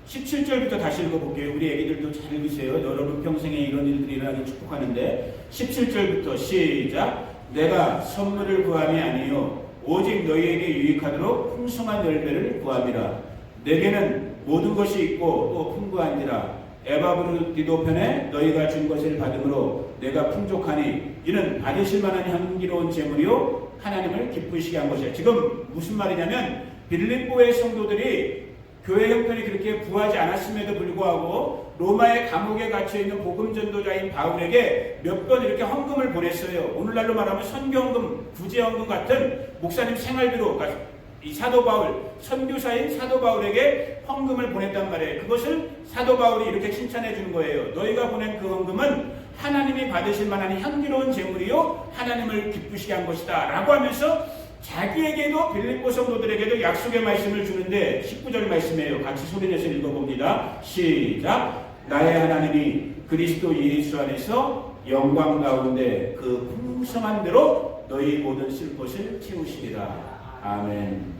17절부터 다시 읽어볼게요. 우리 애기들도 잘 읽으세요. 여러분 평생에 이런 일들이 일어나길 축복하는데 17절부터 시작. 내가 선물을 구함이 아니요 오직 너희에게 유익하도록 풍성한 열매를 구함이라. 내게는 모든 것이 있고 또 풍부한지라. 에바브르디도 편에 너희가 준 것을 받음으로 내가 풍족하니 이는 받으실 만한 향기로운 제물이요 하나님을 기쁘시게 한 것이야. 지금 무슨 말이냐면 빌립보의 성도들이 교회 형편이 그렇게 부하지 않았음에도 불구하고 로마의 감옥에 갇혀있는 복음전도자인 바울에게 몇 번 이렇게 헌금을 보냈어요. 오늘날로 말하면 선교헌금, 구제헌금 같은 목사님 생활비로, 그러니까 이 사도 바울, 선교사인 사도 바울에게 헌금을 보냈단 말이에요. 그것을 사도 바울이 이렇게 칭찬해 주는 거예요. 너희가 보낸 그 헌금은 하나님이 받으실 만한 향기로운 제물이요 하나님을 기쁘시게 한 것이다 라고 하면서 자기에게도 빌립보 성도들에게도 약속의 말씀을 주는데 19절 말씀이에요. 같이 소리내서 읽어봅니다. 시작. 나의 하나님이 그리스도 예수 안에서 영광 가운데 그 풍성한 대로 너희 모든 쓸 것을 채우시리라. 아멘.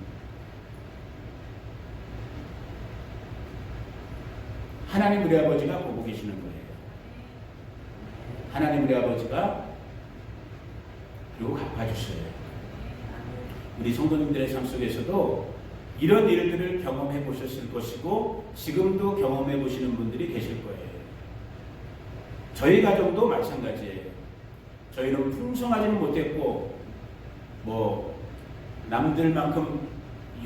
하나님 우리 아버지가 보고 계시는 거예요. 하나님 우리 아버지가 그리고 갚아주셔요. 우리 성도님들의 삶 속에서도 이런 일들을 경험해 보셨을 것이고 지금도 경험해 보시는 분들이 계실 거예요. 저희 가정도 마찬가지예요. 저희는 풍성하지는 못했고 남들만큼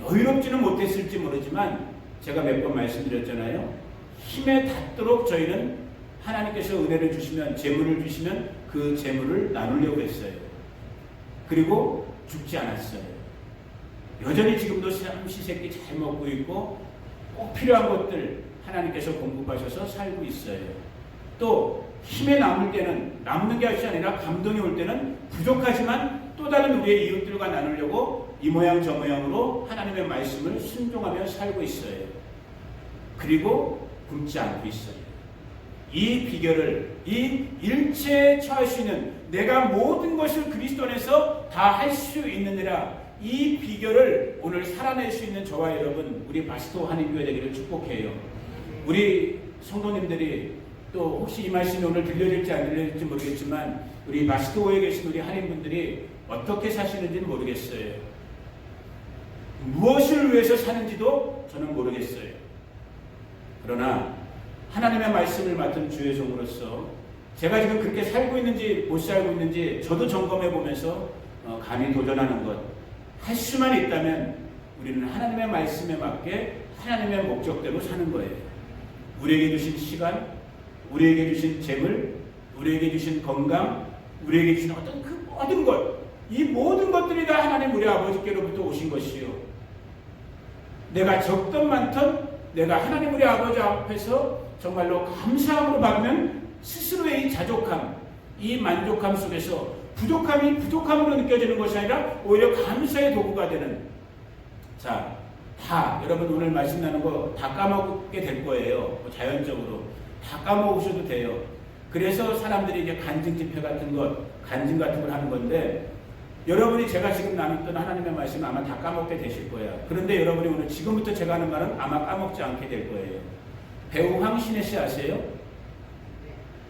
여유롭지는 못했을지 모르지만 제가 몇 번 말씀드렸잖아요. 힘에 닿도록 저희는 하나님께서 은혜를 주시면 재물을 주시면 그 재물을 나누려고 했어요. 그리고 죽지 않았어요. 여전히 지금도 삼시세끼 잘 먹고 있고 꼭 필요한 것들 하나님께서 공급하셔서 살고 있어요. 또 힘에 남을 때는 남는 게 아니라 감동이 올 때는 부족하지만 또 다른 우리의 이웃들과 나누려고 이 모양 저 모양으로 하나님의 말씀을 순종하며 살고 있어요. 그리고 굶지 않고 있어요. 이 비결을 이 일체에 처할 수 있는 내가 모든 것을 그리스도 안에서 다 할 수 있느니라. 이 비결을 오늘 살아낼 수 있는 저와 여러분 우리 바스토 한인교회 되기를 축복해요. 우리 성도님들이 또 혹시 이 말씀이 오늘 들려질지 안 들려질지 모르겠지만 우리 바스토에 계신 우리 한인분들이 어떻게 사시는지는 모르겠어요. 무엇을 위해서 사는지도 저는 모르겠어요. 그러나 하나님의 말씀을 맡은 주의 종으로서 제가 지금 그렇게 살고 있는지 못 살고 있는지 저도 점검해 보면서 감히 도전하는 것 할 수만 있다면 우리는 하나님의 말씀에 맞게 하나님의 목적대로 사는 거예요. 우리에게 주신 시간, 우리에게 주신 재물, 우리에게 주신 건강, 우리에게 주신 어떤 그 모든 것, 이 모든 것들이 다 하나님 우리 아버지께로부터 오신 것이요. 내가 적던 많던 내가 하나님 우리 아버지 앞에서 정말로 감사함으로 받으면 스스로의 이 자족함, 이 만족함 속에서 부족함이 부족함으로 느껴지는 것이 아니라 오히려 감사의 도구가 되는. 자, 다 여러분 오늘 말씀 나눈 거 다 까먹게 될 거예요. 자연적으로 다 까먹으셔도 돼요. 그래서 사람들이 이제 간증 집회 같은 것, 간증 같은 걸 하는 건데, 여러분이 제가 지금 나눴던 하나님의 말씀 아마 다 까먹게 되실 거예요. 그런데 여러분이 오늘 지금부터 제가 하는 말은 아마 까먹지 않게 될 거예요. 배우 황신혜 씨 아세요?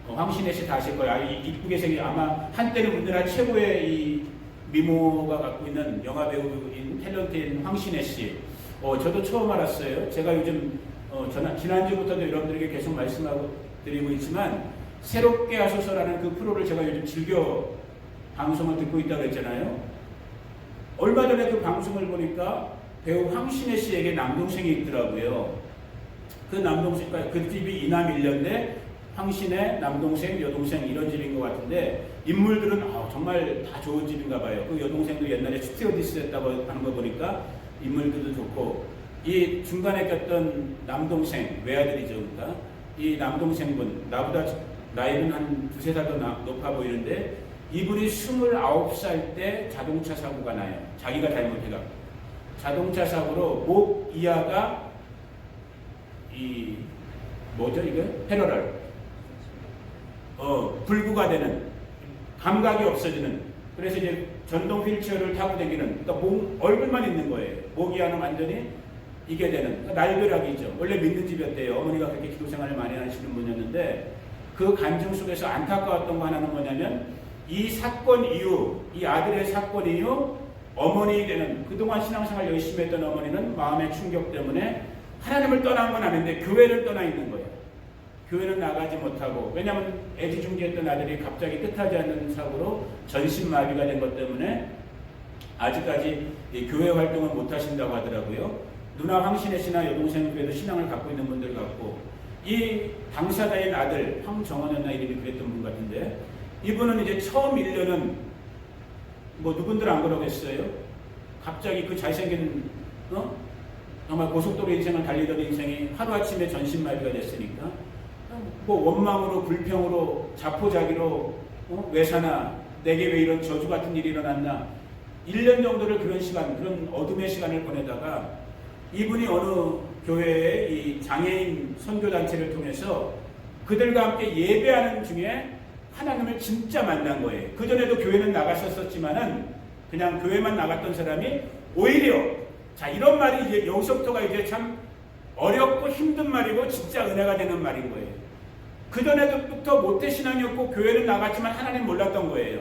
황신혜 씨 다 아실 거예요. 이쁘게 생긴, 아마 한때는 우리나라 최고의 이 미모가 갖고 있는 영화 배우인 탤런트인 황신혜 씨. 저도 처음 알았어요. 제가 요즘 지난주부터도 여러분들에게 계속 말씀하고 드리고 있지만, 새롭게 하소서라는 그 프로를 제가 요즘 즐겨 방송을 듣고 있다고 했잖아요. 얼마 전에 그 방송을 보니까 배우 황신혜 씨에게 남동생이 있더라고요. 그 남동생, 그 집이 이남 일녀인데 황신혜, 남동생, 여동생 이런 집인 것 같은데, 인물들은 정말 다 좋은 집인가 봐요. 그 여동생도 옛날에 스튜어디스 했다고 하는 거 보니까 인물들도 좋고, 이 중간에 꼈던 남동생, 외아들이죠. 그러니까 이 남동생분, 나보다 나이는 한 두세 살 더 높아 보이는데, 이분이 29살 때 자동차 사고가 나요. 자기가 잘못해갖고. 자동차 사고로 목 이하가 패러럴. 불구가 되는, 감각이 없어지는. 그래서 이제 전동 휠체어를 타고 다니는, 그러니까 얼굴만 있는 거예요. 목 이하는 완전히 이게 되는. 그러니까 날벼락이죠. 원래 믿는 집이었대요. 어머니가 그렇게 기도 생활을 많이 하시는 분이었는데, 그 간증 속에서 안타까웠던 거 하나는 뭐냐면, 이 사건 이후, 이 아들의 사건 이후 어머니 되는, 그동안 신앙생활 열심히 했던 어머니는 마음의 충격 때문에 하나님을 떠난 건 아닌데 교회를 떠나 있는 거예요. 교회는 나가지 못하고, 왜냐하면 애지중지했던 아들이 갑자기 뜻하지 않는 사고로 전신마비가 된 것 때문에 아직까지 교회 활동을 못 하신다고 하더라고요. 누나 황신혜 씨나 여동생 교회도 신앙을 갖고 있는 분들 같고, 이 당사자인 아들 황정원이었나 이름이 그랬던 분 같은데, 이분은 이제 처음 1년은 누군들 안 그러겠어요? 갑자기 그 잘생긴 정말 고속도로 인생을 달리던 인생이 하루아침에 전신마비가 됐으니까 원망으로, 불평으로, 자포자기로 왜 사나, 내게 왜 이런 저주 같은 일이 일어났나, 1년 정도를 그런 시간, 그런 어둠의 시간을 보내다가 이분이 어느 교회의 이 장애인 선교단체를 통해서 그들과 함께 예배하는 중에 하나님을 진짜 만난 거예요. 그전에도 교회는 나갔었지만은 그냥 교회만 나갔던 사람이 오히려, 자, 이런 말이 이제 여기서부터가 이제 참 어렵고 힘든 말이고 진짜 은혜가 되는 말인 거예요. 그전에부터 모태신앙이었고 교회는 나갔지만 하나님 몰랐던 거예요.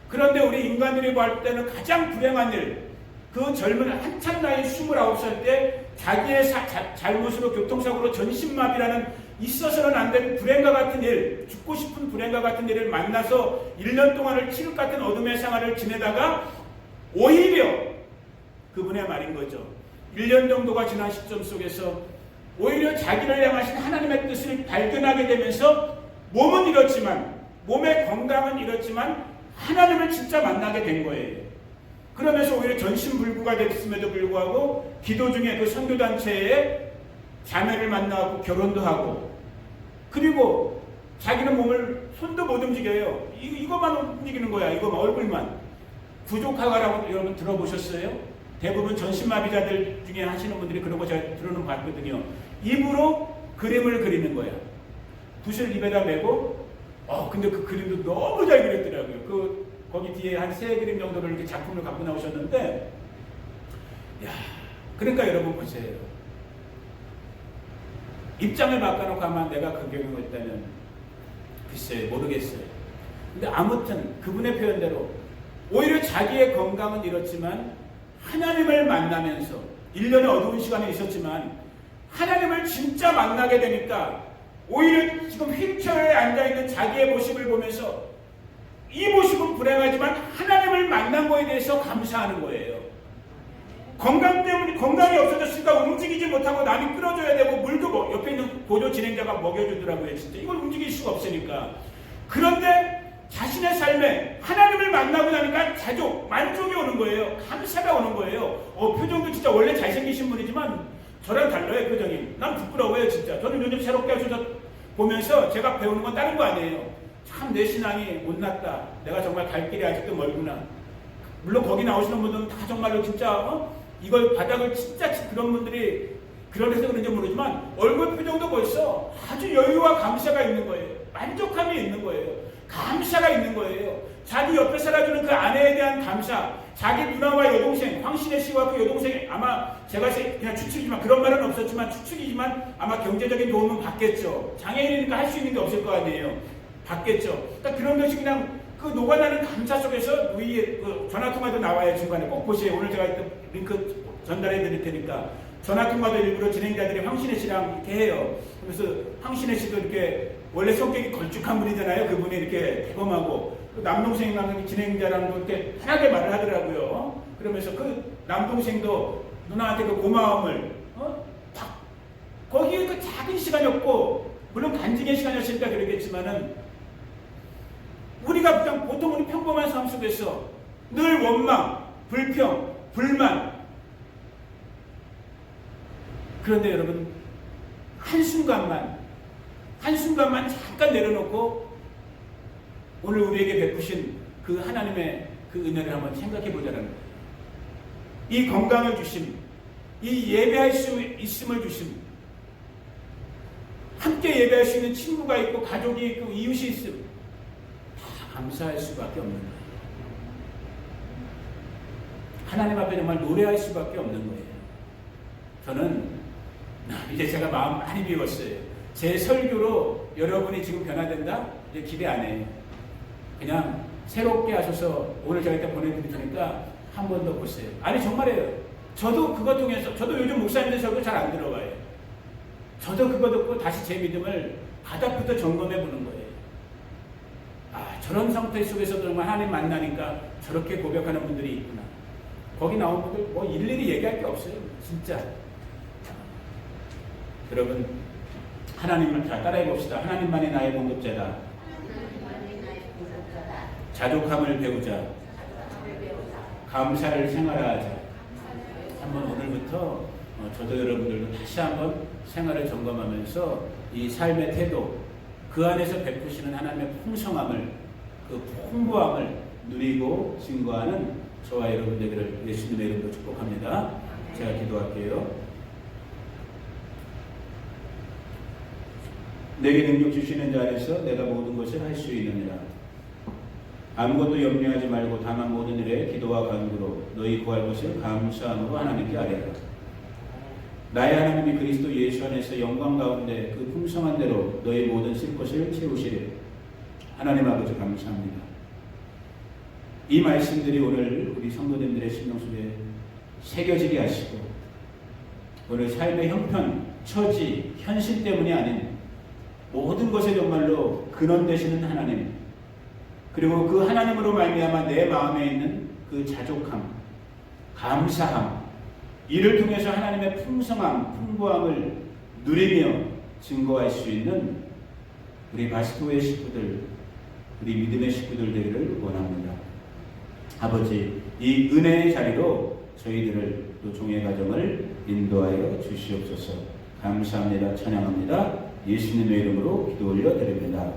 그런데 우리 인간들이 볼 때는 가장 불행한 일, 그 젊은 한참 나이 29살 때 자기의 잘못으로 교통사고로 전신마비라는 있어서는 안 될 불행과 같은 일, 죽고 싶은 불행과 같은 일을 만나서 1년 동안을 칠흑 같은 어둠의 생활을 지내다가 오히려 그분의 말인 거죠. 1년 정도가 지난 시점 속에서 오히려 자기를 향하신 하나님의 뜻을 발견하게 되면서 몸은 잃었지만, 몸의 건강은 잃었지만 하나님을 진짜 만나게 된 거예요. 그러면서 오히려 전신불구가 됐음에도 불구하고 기도 중에 그 선교단체에 자매를 만나고 결혼도 하고, 그리고 자기는 몸을 손도 못 움직여요. 이것만 움직이는 거야. 이거만, 얼굴만. 부족하가라고 여러분 들어보셨어요? 대부분 전신마비자들 중에 하시는 분들이 그런 거 제가 들어는 봤거든요. 입으로 그림을 그리는 거야. 붓을 입에다 메고, 근데 그 그림도 너무 잘 그렸더라고요. 거기 뒤에 한 3그림 정도를 이렇게 작품을 갖고 나오셨는데, 그러니까 여러분 보세요. 입장을 바꿔놓고 아마 내가 그 경험을 했다면 글쎄 모르겠어요. 근데 아무튼 그분의 표현대로 오히려 자기의 건강은 잃었지만 하나님을 만나면서 1년의 어두운 시간이 있었지만 하나님을 진짜 만나게 되니까 오히려 지금 휠체어에 앉아있는 자기의 모습을 보면서 이 모습은 불행하지만 하나님을 만난 거에 대해서 감사하는 거예요. 건강 때문에 건강이 없어졌으니까 움직이지 못하고 남이 끌어줘야 되고 물도 옆에 있는 보조 진행자가 먹여주더라고요. 진짜 이걸 움직일 수가 없으니까. 그런데 자신의 삶에 하나님을 만나고 나니까 만족이 오는 거예요. 감사가 오는 거예요. 표정도 진짜 원래 잘생기신 분이지만 저랑 달라요. 표정이. 난 부끄러워요. 진짜. 저는 요즘 새롭게 하셔서 보면서 제가 배우는 건 다른 거 아니에요. 참 내 신앙이 못났다. 내가 정말 갈 길이 아직도 멀구나. 물론 거기 나오시는 분들은 다 정말로 진짜 이걸 바닥을 진짜 그런 분들이 그래서 그런지 모르지만 얼굴 표정도 벌써 아주 여유와 감사가 있는 거예요. 만족함이 있는 거예요. 감사가 있는 거예요. 자기 옆에 살아주는 그 아내에 대한 감사, 자기 누나와 여동생, 황신혜 씨와 그 여동생, 아마 제가 그냥 추측이지만 그런 말은 없었지만 추측이지만 아마 경제적인 도움은 받겠죠. 장애인이니까 할 수 있는 게 없을 거 아니에요. 받겠죠. 그러니까 그런 것이 그냥 그 녹아나는 감사 속에서 누이의 그 전화통화도 나와요. 중간에 꼭 보세요. 오늘 제가 링크 전달해 드릴 테니까 전화통화도 일부러 진행자들이 황신혜 씨랑 이렇게 해요. 그래서 황신혜 씨도 이렇게 원래 성격이 걸쭉한 분이잖아요. 그분이 이렇게 대범하고 남동생이랑 진행자랑도 이렇게 편하게 말을 하더라고요. 그러면서 그 남동생도 누나한테 그 고마움을 딱 거기에 그 작은 시간이었고 물론 간증의 시간이었으니까 그러겠지만은 우리가 그냥 보통 우리 평범한 삶 속에서 늘 원망, 불평, 불만. 그런데 여러분 한순간만 잠깐 내려놓고 오늘 우리에게 베푸신 그 하나님의 그 은혜를 한번 생각해 보자는 거예요. 이 건강을 주심, 이 예배할 수 있음을 주심, 함께 예배할 수 있는 친구가 있고 가족이 있고 이웃이 있음, 다 감사할 수밖에 없는 거예요. 하나님 앞에 정말 노래할 수밖에 없는 거예요. 저는 이제 제가 마음 많이 비웠어요. 제 설교로 여러분이 지금 변화된다? 이제 기대 안 해요. 그냥 새롭게 하셔서 오늘 제가 일단 보내드릴 테니까 한 번 더 보세요. 아니 정말이에요. 저도 그거 통해서 저도 요즘 목사님들 설교 잘 안 들어가요. 저도 그거 듣고 다시 제 믿음을 바닥부터 점검해 보는 거예요. 저런 상태 속에서도 정말 하나님 만나니까 저렇게 고백하는 분들이 있구나. 거기 나온 분들 뭐 일일이 얘기할 게 없어요. 진짜. 여러분 하나님을 다 따라해 봅시다. 하나님만이 나의 공급자다. 자족함을 배우자. 감사를 생활하자. 한번 오늘부터 저도 여러분들도 다시 한번 생활을 점검하면서 이 삶의 태도, 그 안에서 베푸시는 하나님의 풍성함을, 그 풍부함을 누리고 증거하는 저와 여러분 되기를 예수님의 이름으로 축복합니다. 제가 기도할게요. 내게 능력 주시는 자 안에서 내가 모든 것을 할 수 있느니라. 아무것도 염려하지 말고 다만 모든 일에 기도와 간구로 너희 구할 것을 감사함으로 하나님께 아뢰라. 나의 하나님이 그리스도 예수 안에서 영광 가운데 그 풍성한 대로 너희 모든 쓸 것을 채우시리라. 하나님 아버지 감사합니다. 이 말씀들이 오늘 우리 성도님들의 심령 속에 새겨지게 하시고 오늘 삶의 형편, 처지, 현실 때문이 아닌 모든 것에 정말로 근원 되시는 하나님, 그리고 그 하나님으로 말미암아 내 마음에 있는 그 자족함, 감사함, 이를 통해서 하나님의 풍성함, 풍부함을 누리며 증거할 수 있는 우리 바스토의 식구들, 우리 믿음의 식구들 되기를 원합니다. 아버지, 이 은혜의 자리로 저희들을 또 종의 가정을 인도하여 주시옵소서. 감사합니다. 찬양합니다. 예수님의 이름으로 기도 올려드립니다.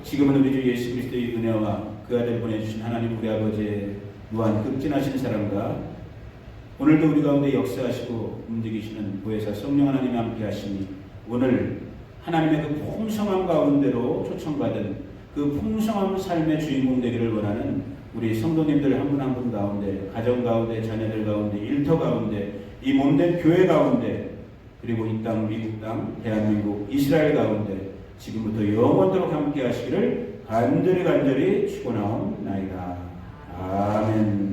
지금은 우리 주 예수 그리스도의 은혜와 그 아들 보내주신 하나님 우리 아버지의 무한 극진하신 사랑과 오늘도 우리 가운데 역사하시고 움직이시는 보혜사 성령 하나님이 함께 하시니 오늘 하나님의 그 풍성함 가운데로 초청받은 그 풍성한 삶의 주인공 되기를 원하는 우리 성도님들 한 분 한 분 가운데, 가정 가운데, 자녀들 가운데, 일터 가운데, 이 몸된 교회 가운데, 그리고 이 땅, 미국 땅, 대한민국, 이스라엘 가운데 지금부터 영원토록 함께 하시기를 간절히 축원하옵나이다. 아멘.